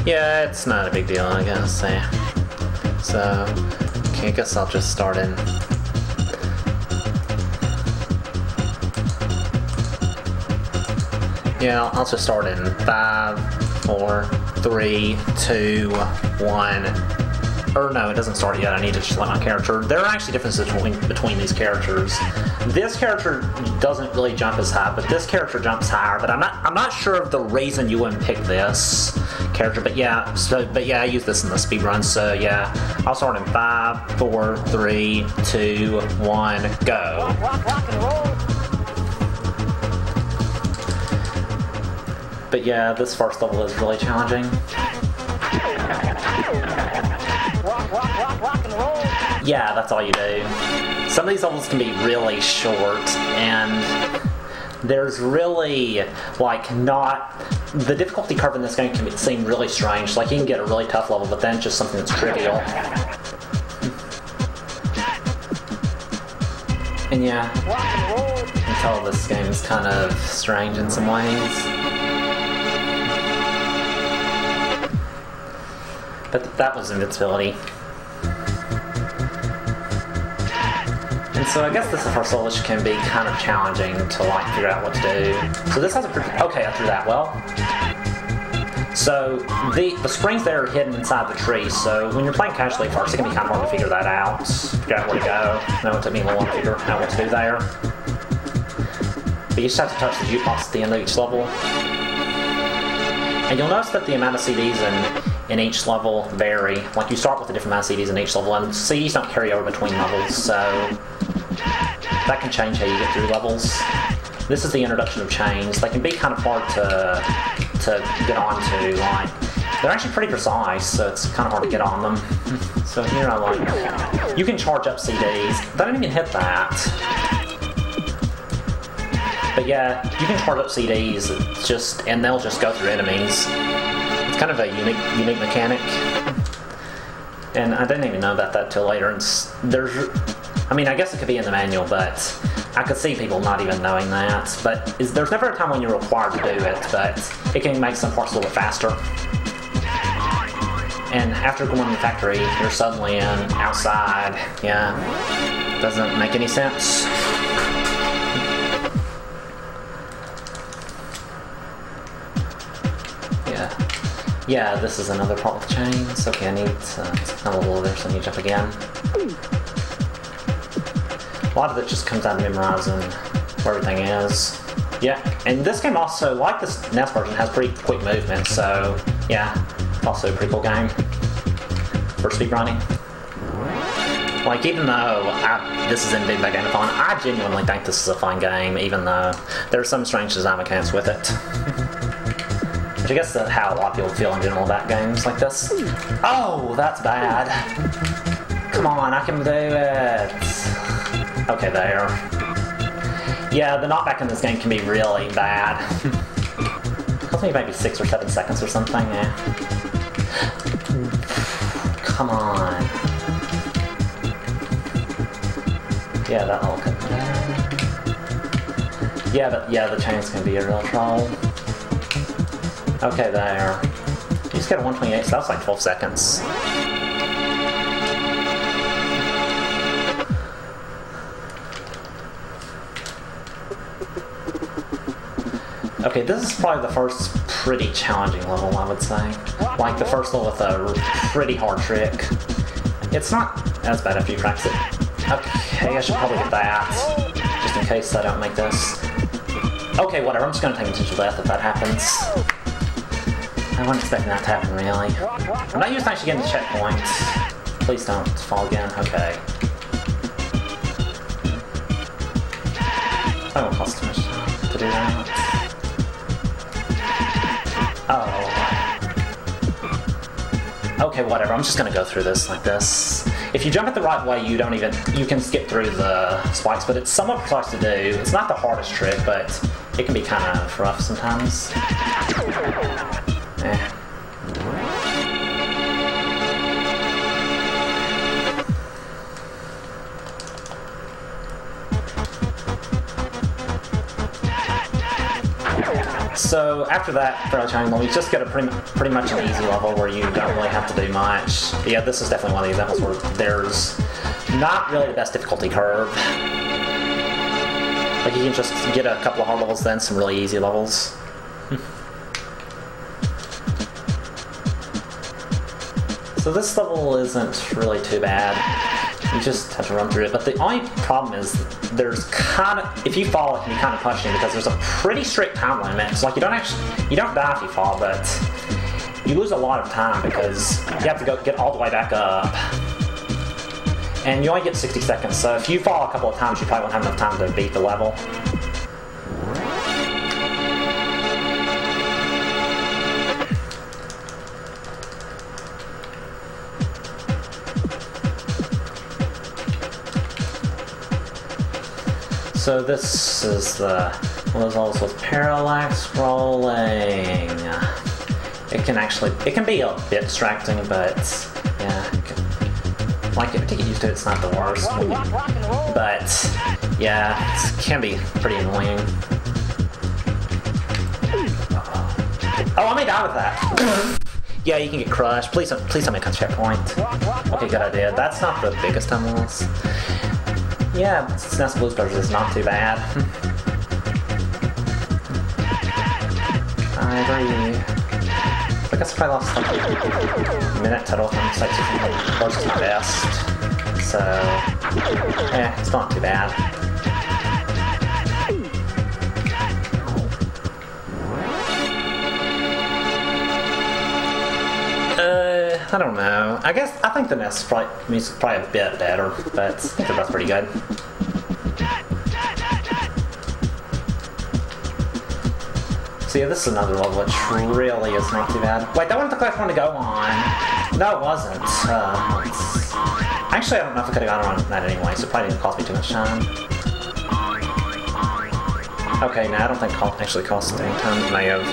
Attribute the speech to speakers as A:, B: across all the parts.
A: Yeah, it's not a big deal, I guess. Yeah. So, okay, I guess I'll just start in. Yeah, I'll just start in 5, 4, 3, 2, 1. Or no, it doesn't start yet. I need to select my character. There are actually differences between these characters. This character doesn't really jump as high, but this character jumps higher. But I'm not sure of the reason you wouldn't pick this character. But yeah, I use this in the speedrun. So yeah, I'll start in 5, 4, 3, 2, 1, go.
B: Rock and roll.
A: But yeah, this first level is really challenging.
B: Rock and roll.
A: Yeah, that's all you do. Some of these levels can be really short, and there's really, like, not... The difficulty curve in this game can seem really strange. Like, you can get a really tough level, but then just something that's trivial. And yeah, I can tell this game is kind of strange in some ways. But that was invincibility. And so I guess this is the first level, which can be kind of challenging to like figure out what to do. So this has a pretty... Okay, I threw that well. So the springs there are hidden inside the tree, so when you're playing casually first, it can be kind of hard to figure that out. Figure out where to go. No, it took me a little while to figure out what to do there. But you just have to touch the jukebox at the end of each level. And you'll notice that the amount of CDs in each level vary. Like, you start with a different amount of CDs in each level, and CDs don't carry over between levels, so that can change how you get through levels. This is the introduction of chains. They can be kind of hard to get onto. Like, they're actually pretty precise, so it's kind of hard to get on them. So here I like, you can charge up CDs. They don't even hit that. But yeah, you can charge up CDs and they'll just go through enemies. It's kind of a unique mechanic. And I didn't even know about that till later. I mean, I guess it could be in the manual, but I could see people not even knowing that. But there's never a time when you're required to do it, but it can make some parts a little bit faster. And after going in the factory, you're suddenly outside. Yeah, doesn't make any sense. Yeah, this is another part with the chains. Okay, I need to a little there, so I need to jump again. A lot of it just comes down to memorizing where everything is. Yeah, and this game also, like the SNES version, has pretty quick movement, so yeah, also a pretty cool game for speedrunning. Like, even though this is indeed by Game-a-thon, I genuinely think this is a fun game, even though there are some strange design mechanics with it. Which I guess is how a lot of people feel in general about games like this. Oh, that's bad. Come on, I can do it. Okay, there. Yeah, the knockback in this game can be really bad. It cost me maybe 6 or 7 seconds or something, yeah. Come on. Yeah, that all could be. Yeah, the chains can be a real troll. Okay, there. You just get a 128, so that was like 12 seconds. Okay, this is probably the first pretty challenging level, I would say. Like the first level with a pretty hard trick. It's not as bad after you practice it. Okay, I should probably get that, just in case I don't make this. Okay, whatever, I'm just gonna take potential death if that happens. I wasn't expecting that to happen, really. I'm not used to actually getting the checkpoints. Please don't fall again. Okay. That won't cost too much time to do that. Oh. Okay, whatever. I'm just gonna go through this like this. If you jump it the right way, you can skip through the spikes, but it's somewhat precise to do. It's not the hardest trick, but it can be kind of rough sometimes. So So after that fairly challenging level, you just get a pretty much an easy level where you don't really have to do much. But yeah, this is definitely one of the examples where there's not really the best difficulty curve. Like you can just get a couple of hard levels, then some really easy levels. So this level isn't really too bad. You just have to run through it. But the only problem is there's kind of, if you fall, it can be kind of punishing because there's a pretty strict time limit. It's like you don't die if you fall, but you lose a lot of time because you have to go get all the way back up. And you only get 60 seconds, so if you fall a couple of times, you probably won't have enough time to beat the level. So this is one of those levels with parallax scrolling. It can be a bit distracting, but yeah, like if you get used to it, it's not the worst. But yeah, it can be pretty annoying. Oh, I may die with that. Yeah, you can get crushed. Please tell me a checkpoint. Okay, good idea. That's not the biggest time loss. Yeah, SNES Blues Brothers is not too bad. I agree. I guess if I lost like a minute total from Site 2 versus my best. So, yeah, it's not too bad. I don't know. I think the NES music's probably a bit better, but I think they're both pretty good. So yeah, this is another level which really is not too bad. Wait, that wasn't the correct one to go on. No, it wasn't. Actually, I don't know if I could have gone on that anyway, so it probably didn't cost me too much time. Okay, no, I don't think it actually cost any time. It may have.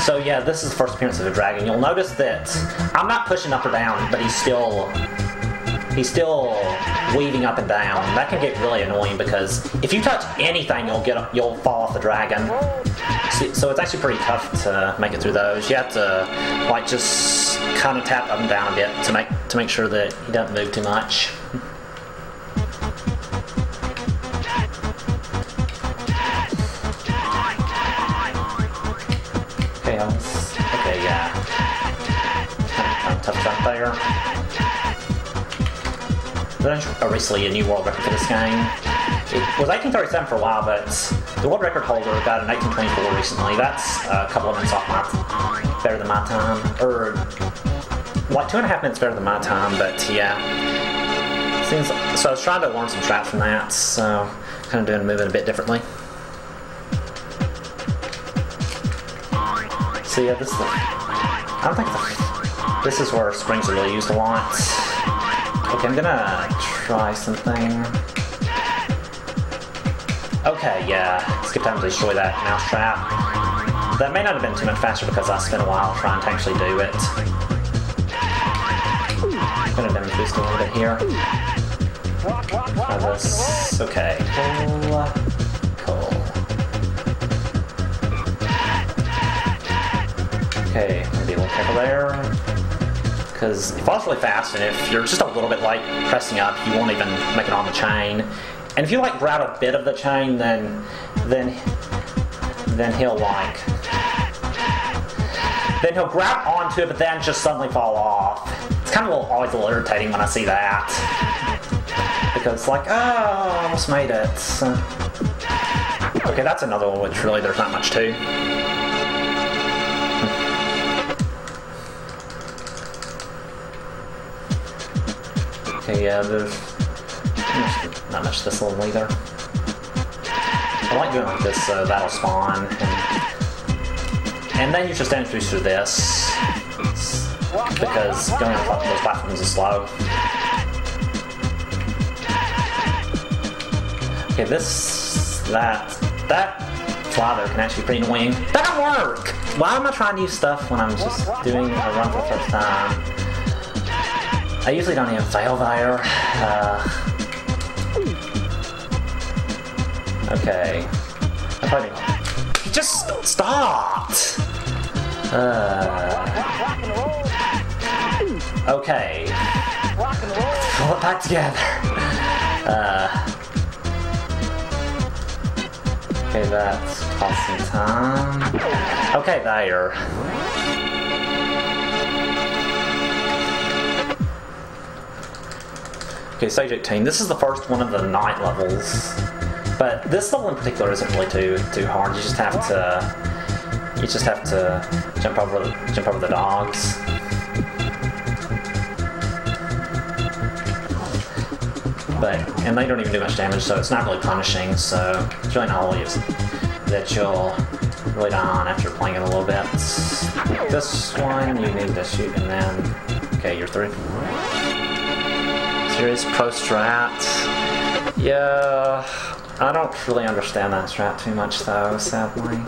A: So yeah, this is the first appearance of a dragon. You'll notice that I'm not pushing up or down, but he's still weaving up and down. That can get really annoying because if you touch anything, you'll fall off the dragon. So it's actually pretty tough to make it through those. You have to like just kind of tap up and down a bit to make sure that he doesn't move too much. Okay, yeah. Kind of tough jump there. There's recently a new world record for this game. It was 1837 for a while, but the world record holder got an 1824 recently. That's a couple of minutes better than my time. Or, like 2.5 minutes better than my time, but yeah. So I was trying to learn some traps from that, so kind of moving a bit differently. So yeah, this is where springs are really used a lot. Okay, I'm gonna try something. Okay, yeah, skip time to destroy that mouse trap. That may not have been too much faster because I spent a while trying to actually do it. I'm gonna demonstrate this a little bit here. Try this. Okay, cool. Okay, I'm gonna be a little careful there. Because it falls really fast, and if you're just a little bit like pressing up, you won't even make it on the chain. And if you like grab a bit of the chain, then he'll grab onto it, but then just suddenly fall off. It's kind of always a little irritating when I see that, because like, oh, I almost made it. Okay, that's another one which really there's not much to. Okay, yeah, there's not much to this level either. I like doing it like this, so that'll spawn, and then you just introduce through this, because going on those platforms is slow. Okay, that fly there can actually be pretty annoying. That don't work! Why am I trying to use stuff when I'm just doing a run for the first time? I usually don't even fail there. Okay. I probably... He just stopped! Okay. Pull it back together. Okay, that's costing time. Okay, there. Okay, stage 18. This is the first one of the night levels. But this level in particular isn't really too hard. You just have to jump over the dogs. And they don't even do much damage, so it's not really punishing. So it's really not always that you'll really die on after playing it a little bit. This one you need to shoot, and then okay, you're through. Serious pro strat. Yeah. I don't really understand that strat too much though, sadly.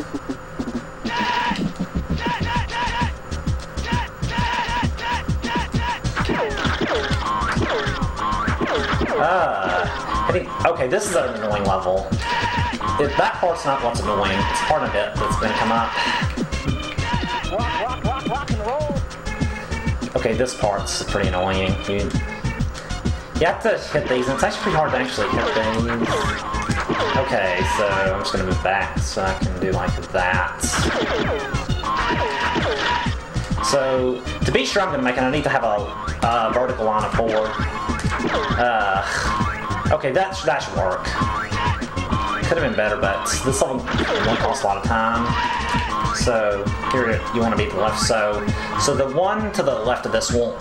A: Okay, this is an annoying level. That part's not what's annoying, it's part of it that's gonna come up. Okay, this part's pretty annoying. You have to hit these, and it's actually pretty hard to actually hit these. Okay, so I'm just gonna move back so I can do like that. So to be sure I'm gonna make it, I need to have a vertical line of 4. Okay, that should work. Could have been better, but this level won't cost a lot of time. So here you want to be to the left. So the one to the left of this won't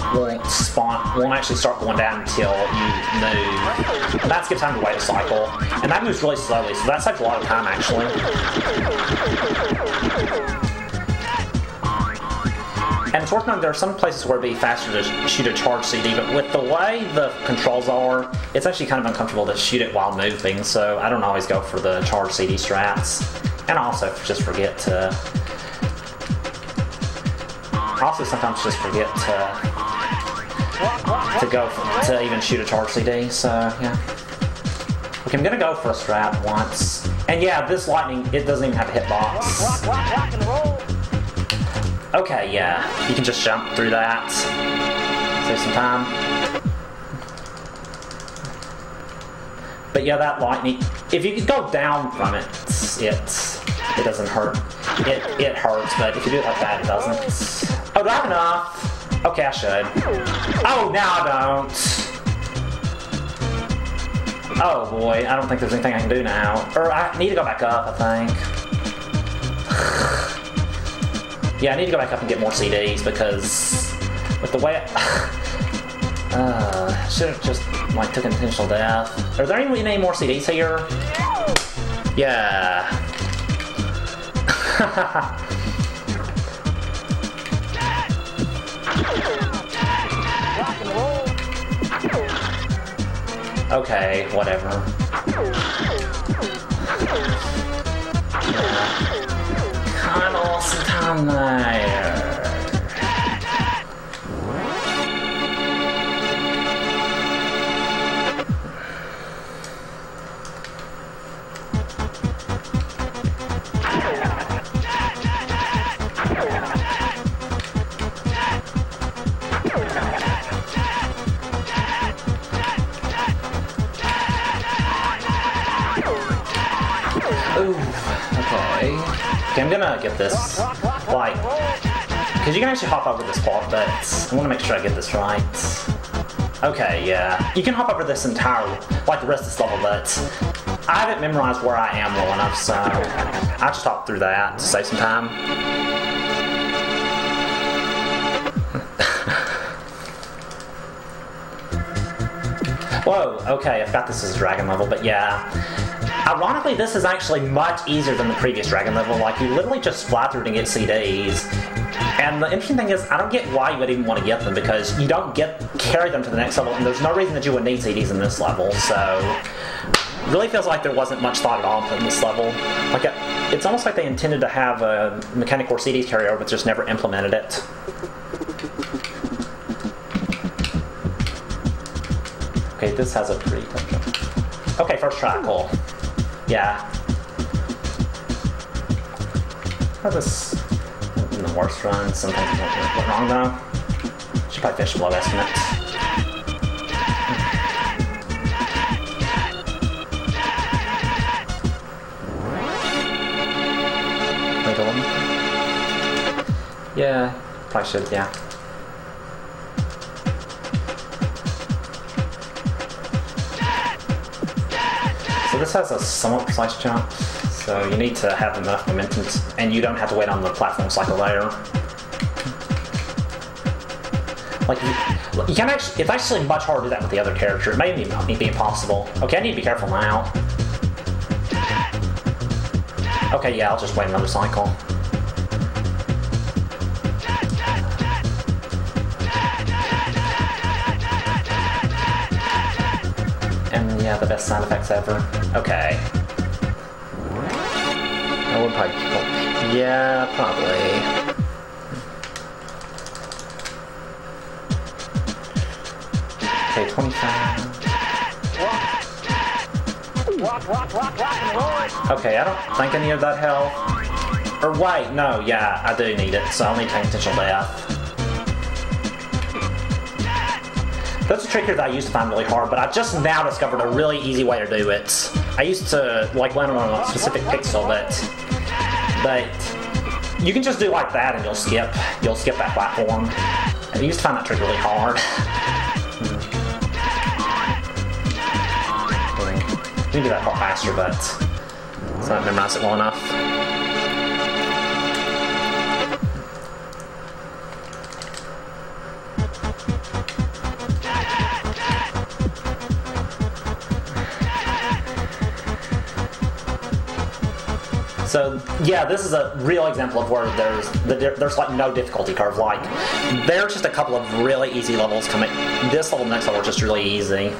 A: actually start going down until you move. And that's a good time to wait a cycle. And that moves really slowly, so that saves a lot of time actually. And it's worth noting there are some places where it'd be faster to shoot a charged CD, but with the way the controls are, it's actually kind of uncomfortable to shoot it while moving, so I don't always go for the charged CD strats. And I also just forget to... sometimes just forget to even shoot a charged CD, so yeah. Okay, I'm gonna go for a strat once. And yeah, this lightning, it doesn't even have a hitbox. Okay, yeah, you can just jump through that. Save some time. But yeah, that lightning, if you go down from it, it doesn't hurt. It hurts, but if you do it like that, it doesn't. Oh, do I have enough? Okay, I should. Oh, now I don't. Oh boy, I don't think there's anything I can do now. Or I need to go back up, I think. Yeah, I need to go back up and get more CDs because with the way should have just like took intentional death. Are there any more CDs here? Yeah. Okay, whatever. Kind of lost some time there. Ooh, okay. Okay, I'm gonna get this, like, because you can actually hop over this part, but I want to make sure I get this right. Okay, yeah. You can hop over this entire, like the rest of this level, but I haven't memorized where I am well enough, so I just hop through that to save some time. Whoa, okay, I forgot this is a dragon level, but yeah. Ironically, this is actually much easier than the previous dragon level. Like, you literally just fly through to get CDs. And the interesting thing is, I don't get why you would even want to get them, because you don't carry them to the next level, and there's no reason that you would need CDs in this level, so... It really feels like there wasn't much thought at all in this level. Like, it's almost like they intended to have a mechanic where CDs carry over, but just never implemented it. Okay, this has a pretty tough jump. Okay, first try, cool. Yeah. Oh, this in the worst run. Sometimes it went wrong though. Should probably finish below estimate. Yeah, probably should, yeah. So this has a somewhat precise jump, so you need to have enough momentum, and you don't have to wait on the platform cycle there. Like, you can actually, it's actually much harder to do that with the other character. It may be impossible. Okay, I need to be careful now. Okay, yeah, I'll just wait another cycle. And yeah, the best sound effects ever. Okay. I would probably keep. Yeah, probably. Okay, 25. Okay, I don't think I need that health. Or wait, no, yeah, I do need it, so I'll need to take potential death. That's a trick here that I used to find really hard, but I just now discovered a really easy way to do it. I used to like land on a specific pixel, but you can just do like that and you'll skip that platform. I used to find that trick really hard. You can do that a lot faster, but it's not memorize it well enough. So yeah, this is a real example of where there's like no difficulty curve. Like there's just a couple of really easy levels coming. This level, next level, are just really easy.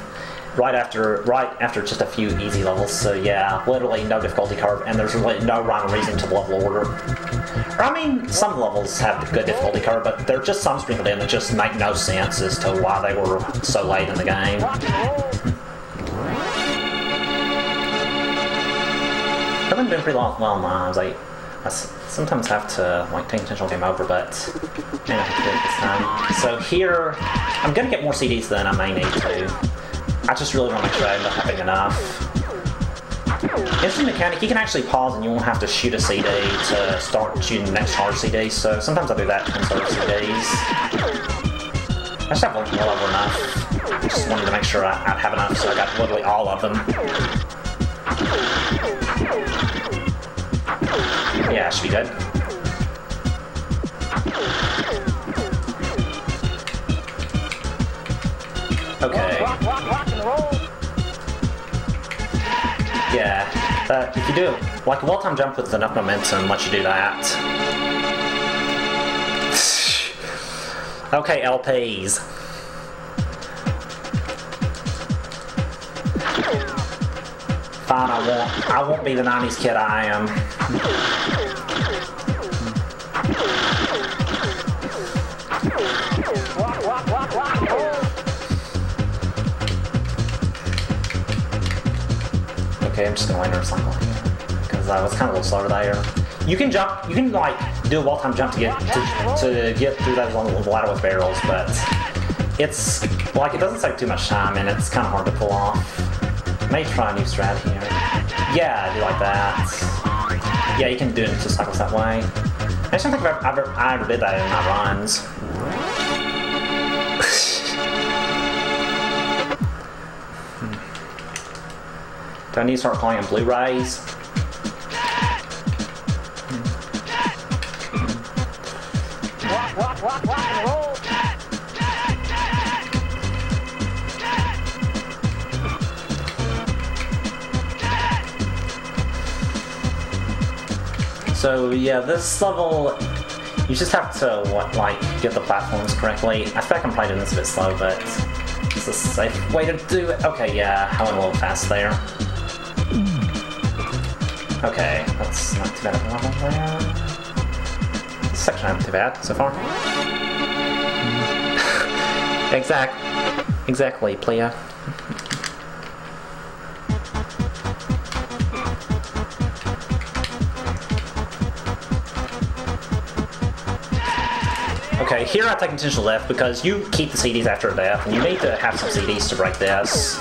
A: Right after just a few easy levels. So yeah, literally no difficulty curve, and there's really no rhyme or reason to the level order. Or I mean, some levels have a good difficulty curve, but there are just some sprinkled in that just make no sense as to why they were so late in the game. I've been doing pretty well in mine. I sometimes have to like take intentional game over, but maybe I have to do it this time. So here, I'm gonna get more CDs than I may need to. I just really want to make sure I end up having enough. Instant mechanic, you can actually pause and you won't have to shoot a CD to start shooting the next hard CD, so sometimes I do that to conserve CDs. I just have well over enough. I just wanted to make sure I'd have enough, so I got literally all of them. Yeah, it should be good. Okay. Yeah, if you do like a well-timed jump with enough momentum, lets you do that. Okay, LPs. Fine, I won't be the 90s kid I am. Okay, I'm just gonna land on a cycle here because I was kind of a little slower there. You can jump. You can like do a well-timed jump to get through that long ladder with barrels, but it's like it doesn't take too much time and it's kind of hard to pull off. May try a new strat here. Yeah, do like that. Yeah, you can do it to cycles that way. I just don't think I ever did that in my runs. Do I need to start calling them Blu-rays?
B: Rock and roll.
A: So yeah, this level, you just have to get the platforms correctly. I feel like I'm probably doing this a bit slow, but it's a safe way to do it. Okay, yeah, I went a little fast there. Okay, that's not too bad of a level there. This section isn't too bad so far. Exactly, Plea. Okay, here I take intentional left because you keep the CDs after a death, and you need to have some CDs to break this.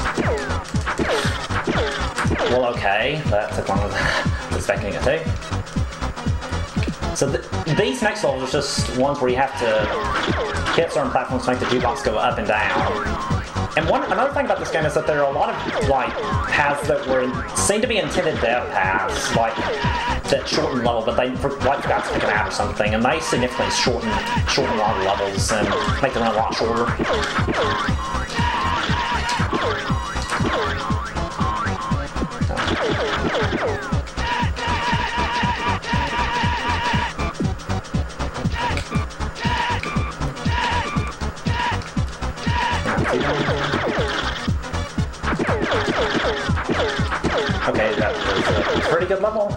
A: Well, okay, that took longer than I was expecting it to. So these next levels are just ones where you have to hit certain platforms to make the jukebox go up and down. And another thing about this game is that there are a lot of like paths that seem to be intended death paths, like that shorten level, but they forgot to pick it out or something, and they significantly shorten a lot of levels and make them run a lot shorter. Okay, that was a pretty good level.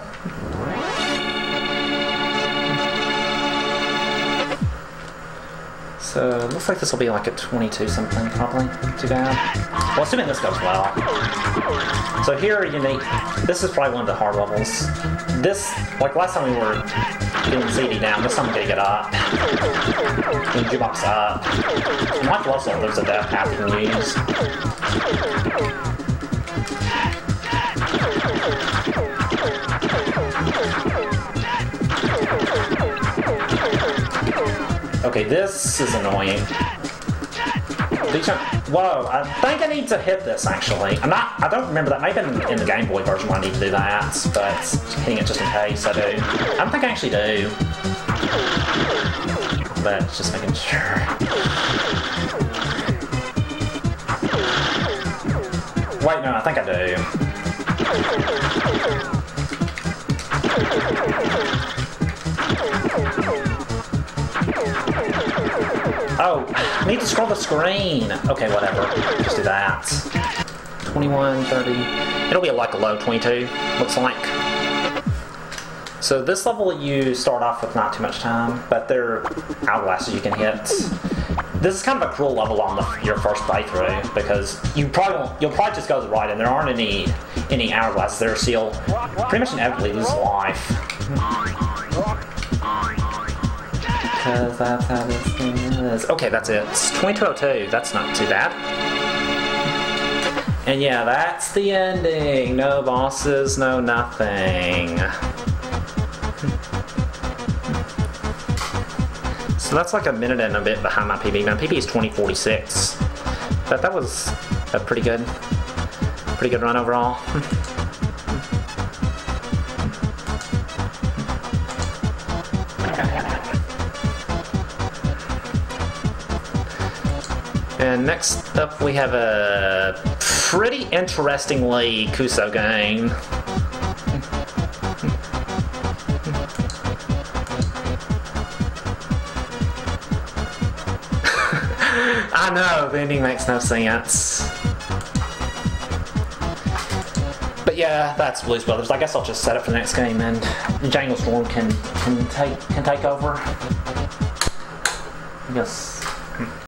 A: So, it looks like this will be like a 22 something, probably. Too bad. Well, assuming this goes well. So here you need, this is probably one of the hard levels. This, like last time we were getting the CD down, this time we're gonna get up. Getting the jukebox up. And like last level, there's a death path you can use. Okay, this is annoying. Whoa, I think I need to hit this actually. I don't remember that. Maybe in the Game Boy version I need to do that, but hitting it just in case I do. I don't think I actually do. But just making sure. Wait, no, I think I do. Oh, I need to scroll the screen. Okay, whatever. Just do that. 21, 30. It'll be like a low 22, looks like. So this level you start off with not too much time, but there are hourglasses you can hit. This is kind of a cruel level on your first playthrough because you'll probably just go to the right, and there aren't any hourglasses there, so you'll pretty much inevitably lose life. Because that's how this thing is. Okay, that's it. It's 2202. That's not too bad. And yeah, that's the ending. No bosses, no nothing. So that's like a minute and a bit behind my PB. My PB is 2046. But that was a pretty good run overall. And next up we have a pretty interestingly Kuso game. I know, the ending makes no sense. But yeah, that's Blues Brothers. I guess I'll just set it for the next game and Jangle Storm can take over. I guess.